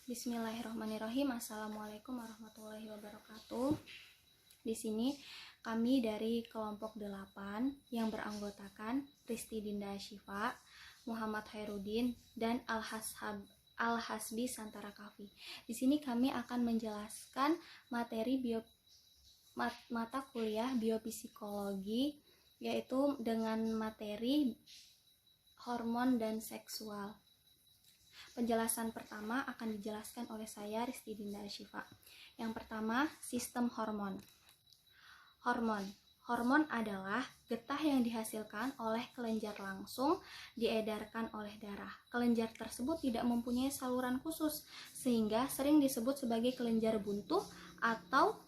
Bismillahirrahmanirrahim. Assalamualaikum warahmatullahi wabarakatuh. Di sini kami dari kelompok 8 yang beranggotakan Risti Dinda Syifa, Muhammad Hairudin, dan Al-Hasbi Santara Kafi. Di sini kami akan menjelaskan materi mata kuliah biopsikologi, yaitu dengan materi hormon dan seksual. Penjelasan pertama akan dijelaskan oleh saya, Risti Dinda Syifa. Yang pertama, sistem hormon. Hormon adalah getah yang dihasilkan oleh kelenjar langsung diedarkan oleh darah. Kelenjar tersebut tidak mempunyai saluran khusus, sehingga sering disebut sebagai kelenjar buntu atau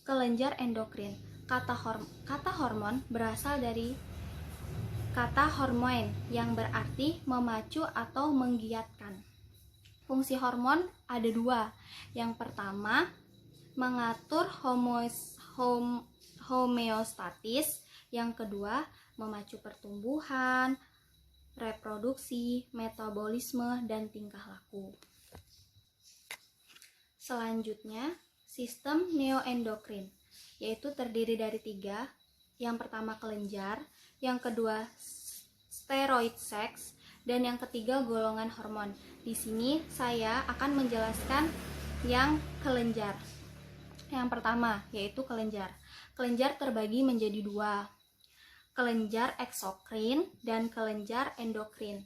kelenjar endokrin. Kata hormon berasal dari kata hormoin yang berarti memacu atau menggiatkan. Fungsi hormon ada 2. Yang pertama, mengatur homeostatis. Yang kedua, memacu pertumbuhan, reproduksi, metabolisme, dan tingkah laku. Selanjutnya, sistem neuroendokrin, yaitu terdiri dari 3. Yang pertama kelenjar, yang kedua steroid seks, dan yang ketiga golongan hormon. Di sini saya akan menjelaskan yang kelenjar. Yang pertama yaitu kelenjar. Kelenjar terbagi menjadi 2. Kelenjar eksokrin dan kelenjar endokrin.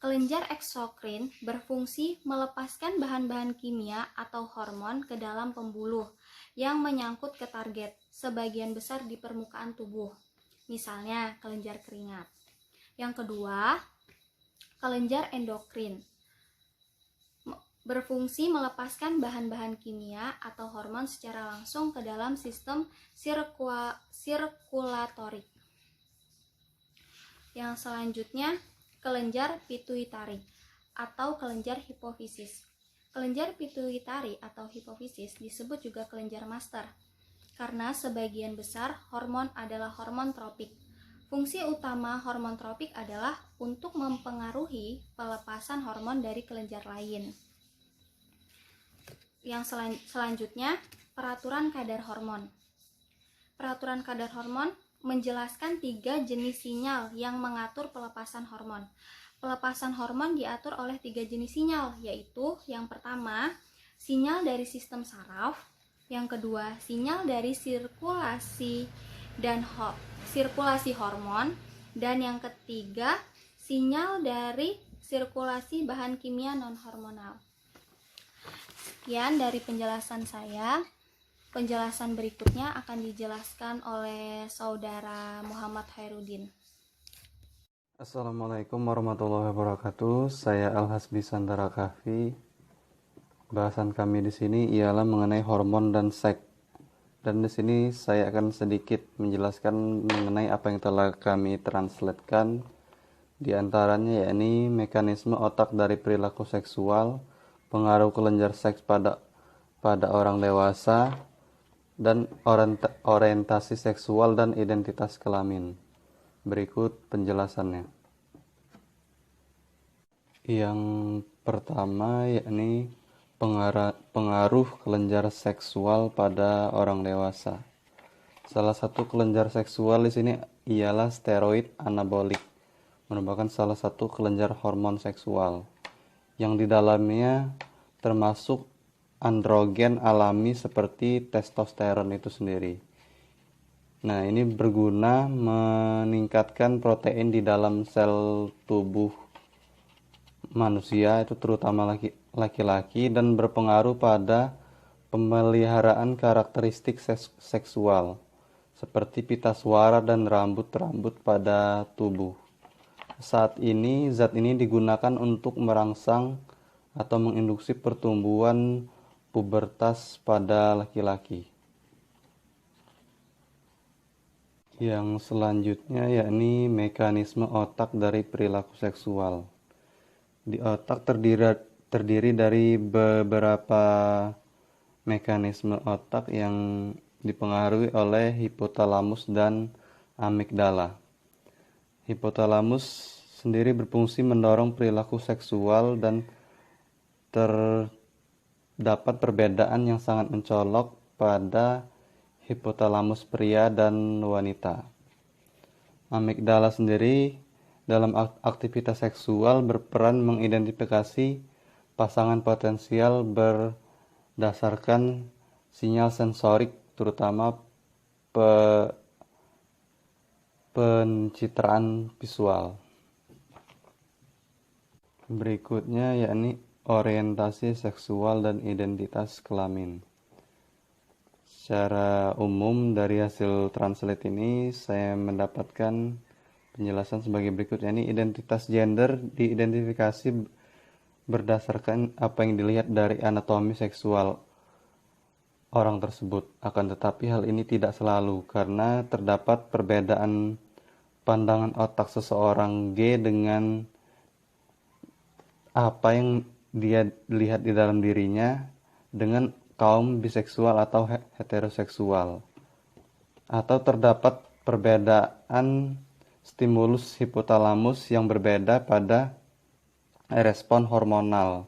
Kelenjar eksokrin berfungsi melepaskan bahan-bahan kimia atau hormon ke dalam pembuluh yang menyangkut ke target, sebagian besar di permukaan tubuh. Misalnya kelenjar keringat. Yang kedua, kelenjar endokrin berfungsi melepaskan bahan-bahan kimia atau hormon secara langsung ke dalam sistem sirkulatorik. Yang selanjutnya, kelenjar pituitari atau kelenjar hipofisis. Kelenjar pituitari atau hipofisis disebut juga kelenjar master, karena sebagian besar hormon adalah hormon tropik. Fungsi utama hormon tropik adalah untuk mempengaruhi pelepasan hormon dari kelenjar lain. Yang selanjutnya, peraturan kadar hormon. Peraturan kadar hormon menjelaskan 3 jenis sinyal yang mengatur pelepasan hormon. Pelepasan hormon diatur oleh 3 jenis sinyal, yaitu yang pertama, sinyal dari sistem saraf. Yang kedua, sinyal dari sirkulasi hormon, dan yang ketiga, sinyal dari sirkulasi bahan kimia non-hormonal. Sekian dari penjelasan saya. Penjelasan berikutnya akan dijelaskan oleh saudara Muhammad Hairudin. Assalamualaikum warahmatullahi wabarakatuh. Saya Al-Hasbi Santara Kafi. Bahasan kami di sini ialah mengenai hormon dan seks. Dan di sini saya akan sedikit menjelaskan mengenai apa yang telah kami translatekan. Di antaranya yakni mekanisme otak dari perilaku seksual, pengaruh kelenjar seks pada orang dewasa, dan orientasi seksual dan identitas kelamin. Berikut penjelasannya. Yang pertama yakni pengaruh kelenjar seksual pada orang dewasa. Salah satu kelenjar seksual di sini ialah steroid anabolik, merupakan salah satu kelenjar hormon seksual yang di dalamnya termasuk androgen alami seperti testosteron itu sendiri. Nah, ini berguna meningkatkan protein di dalam sel tubuh manusia, itu terutama laki-laki, dan berpengaruh pada pemeliharaan karakteristik seksual seperti pita suara dan rambut-rambut pada tubuh. Zat ini digunakan untuk merangsang atau menginduksi pertumbuhan pubertas pada laki-laki. Yang selanjutnya yakni mekanisme otak dari perilaku seksual. Di otak terdiri dari beberapa mekanisme otak yang dipengaruhi oleh hipotalamus dan amigdala. Hipotalamus sendiri berfungsi mendorong perilaku seksual dan terdapat perbedaan yang sangat mencolok pada hipotalamus pria dan wanita. Amigdala sendiri dalam aktivitas seksual berperan mengidentifikasi pasangan potensial berdasarkan sinyal sensorik, terutama pencitraan visual. Berikutnya yakni orientasi seksual dan identitas kelamin. Secara umum dari hasil translate ini saya mendapatkan penjelasan sebagai berikut, yakni identitas gender diidentifikasi berdasarkan apa yang dilihat dari anatomi seksual orang tersebut. Akan tetapi hal ini tidak selalu, karena terdapat perbedaan pandangan otak seseorang G dengan apa yang dia lihat di dalam dirinya dengan kaum biseksual atau heteroseksual. Atau terdapat perbedaan stimulus hipotalamus yang berbeda pada respon hormonal,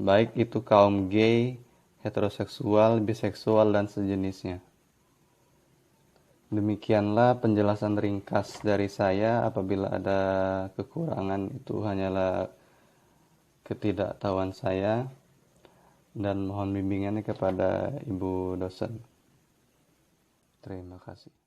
baik itu kaum gay, heteroseksual, biseksual, dan sejenisnya. Demikianlah penjelasan ringkas dari saya. Apabila ada kekurangan, itu hanyalah ketidaktahuan saya, dan mohon bimbingannya kepada Ibu dosen. Terima kasih.